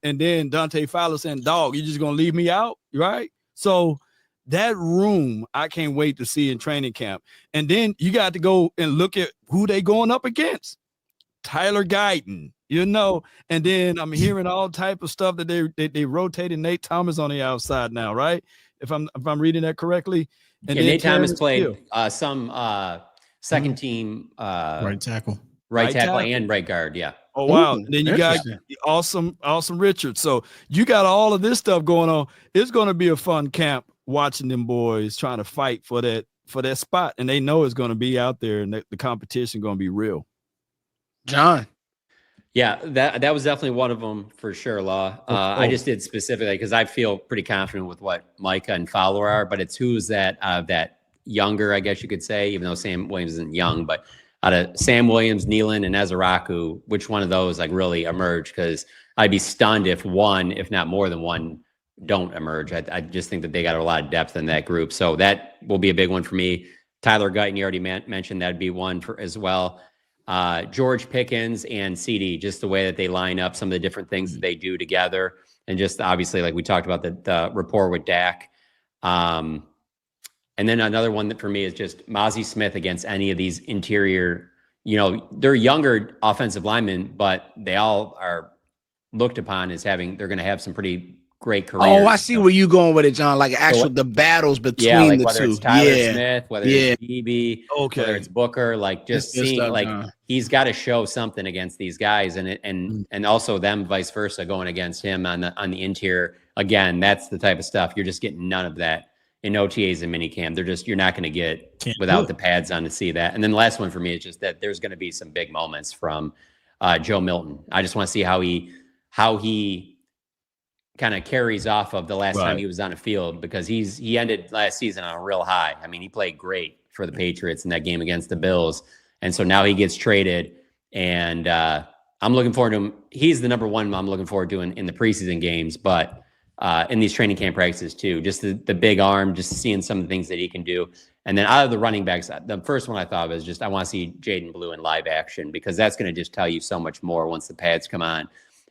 and then Dante Fowler saying, dog, you just going to leave me out, right? So that room, I can't wait to see in training camp. And then you got to go and look at who they going up against. Tyler Guyton, and then I'm hearing all type of stuff that they rotated Nate Thomas on the outside now, right? If I'm reading that correctly. And then Nate Thomas played some second team right tackle, and right guard. Yeah. Oh wow! And then you got awesome Richard. So you got all of this stuff going on. It's going to be a fun camp watching them boys trying to fight for that spot, and they know it's going to be out there, and the competition going to be real. John. Yeah, that was definitely one of them for sure, Law. I just did specifically because I feel pretty confident with what Micah and Fowler are, but it's who's that younger, I guess you could say, even though Sam Williams isn't young, but out of Sam Williams, Nealon, and Ezeraku, which one of those like really emerge? Because I'd be stunned if one, if not more than one, don't emerge. I just think that they got a lot of depth in that group. So that will be a big one for me. Tyler Guyton, you already mentioned, that'd be one for as well. George Pickens and CD, just the way that they line up, some of the different things that they do together. And just obviously, like we talked about, the rapport with Dak. And then another one that for me is just Mozzie Smith against any of these interior, they're younger offensive linemen, but they all are looked upon as they're going to have some pretty great careers. Oh, I see where you going with it, John. Like the battles between the whether two. It's Tyler Smith, whether it's DB, okay, whether it's Booker, like just seeing stuff, he's got to show something against these guys, and also them vice versa going against him on the interior. Again, that's the type of stuff you're just getting none of that in OTAs and minicamp. You're not going to get without the pads on to see that. And then the last one for me is just that there's going to be some big moments from Joe Milton. I just want to see how he kind of carries off of the last time he was on a field, because he ended last season on a real high. I mean, he played great for the Patriots in that game against the Bills. And so now he gets traded, and I'm looking forward to him. He's the number one I'm looking forward to in the preseason games, but in these training camp practices too, just the big arm, just seeing some of the things that he can do. And then out of the running backs, the first one I thought was just, I want to see Jaydon Blue in live action, because that's going to just tell you so much more once the pads come on.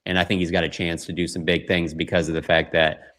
And I think he's got a chance to do some big things because of the fact that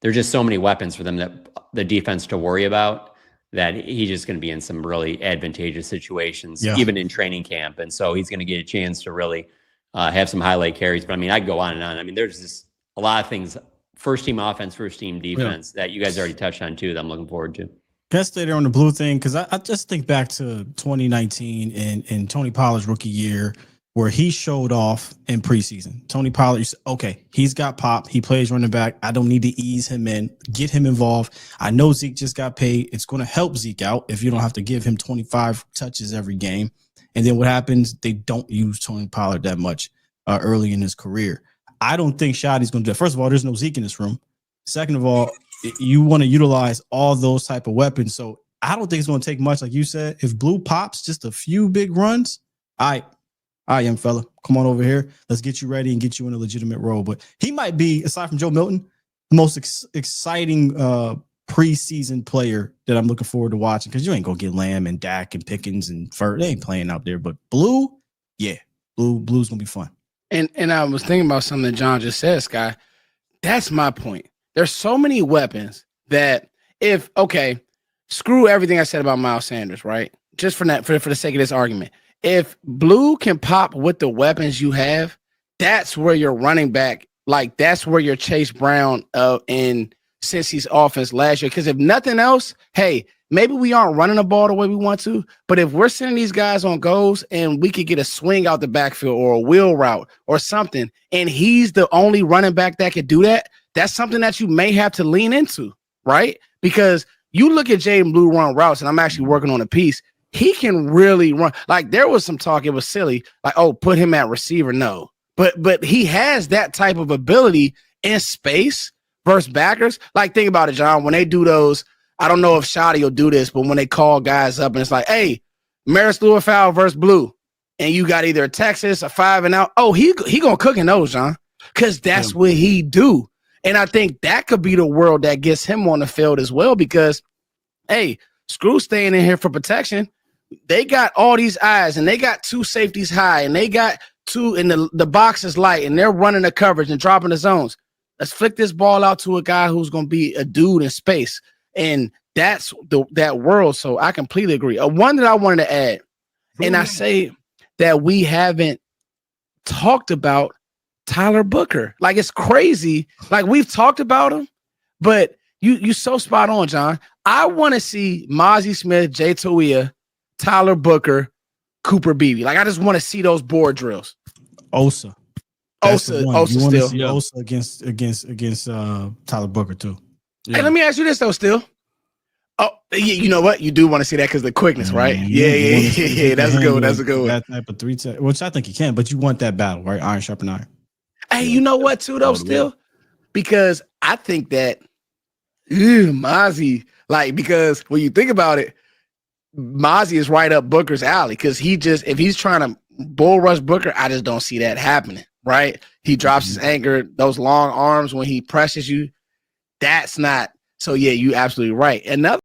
there's just so many weapons for them, that the defense to worry about, that he's just going to be in some really advantageous situations, even in training camp. And so he's going to get a chance to really have some highlight carries. But I mean, I'd go on and on. I mean, there's just a lot of things, first team offense, first team defense, that you guys already touched on too, that I'm looking forward to. Can I stay there on the Blue thing? Because I just think back to 2019 and Tony Pollard's rookie year, where he showed off in preseason. Tony Pollard, you said, okay, he's got pop. He plays running back. I don't need to ease him in, get him involved. I know Zeke just got paid. It's going to help Zeke out if you don't have to give him 25 touches every game. And then what happens? They don't use Tony Pollard that much early in his career. I don't think Shoddy's going to do that. First of all, there's no Zeke in this room. Second of all, you want to utilize all those type of weapons. So I don't think it's going to take much. Like you said, if Blue pops just a few big runs, all right, young fella, come on over here. Let's get you ready and get you in a legitimate role. But he might be, aside from Joe Milton, the most exciting preseason player that I'm looking forward to watching, because you ain't going to get Lamb and Dak and Pickens and Fur. They ain't playing out there. But Blue, Blue's going to be fun. And I was thinking about something that John just said, Sky. That's my point. There's so many weapons that screw everything I said about Miles Sanders, right? Just for that, for the sake of this argument. If Blue can pop with the weapons you have, that's where your running back, like that's where your Chase Brown in Cincy's offense last year. Because if nothing else, hey, maybe we aren't running the ball the way we want to, but if we're sending these guys on goals and we could get a swing out the backfield or a wheel route or something, and he's the only running back that could do that, that's something that you may have to lean into, right? Because you look at Jaydon Blue run routes, and I'm actually working on a piece. He can really run. Like there was some talk, it was silly, like, oh, put him at receiver. No, but he has that type of ability in space versus backers. Like think about it, John, when they do those, I don't know if Shoddy will do this, but when they call guys up and it's like, hey, Maris Lewis-Fowl versus Blue, and you got either a Texas, a 5 and out. Oh, he gonna cook in those, John, because that's what he do. And I think that could be the world that gets him on the field as well, because, hey, screw staying in here for protection. They got all these eyes, and they got two safeties high, and they got two and the box is light and they're running the coverage and dropping the zones. Let's flick this ball out to a guy who's going to be a dude in space. And that's that world. So I completely agree. One that I wanted to add, and I say that we haven't talked about Tyler Booker. Like, it's crazy. Like, we've talked about him, but you so spot on, John. I want to see Mozzie Smith, Jay Toia, Tyler Booker, Cooper Beebe. Like, I just want to see those board drills. Osa still. See Osa against Tyler Booker too. Yeah. Hey, let me ask you this though, still. Oh, you know what? You do want to see that because of the quickness, right? Yeah. That's a good one. That's a good one. That type of 3-10, which I think you can, but you want that battle, right? Iron sharpen iron. Hey, you know what too though, still? Because I think that Mozzie, like, because when you think about it, Mozzie is right up Booker's alley because if he's trying to bull rush Booker, I just don't see that happening, right? He drops his anchor, those long arms when he presses you. That's not. So, yeah, you absolutely right. Another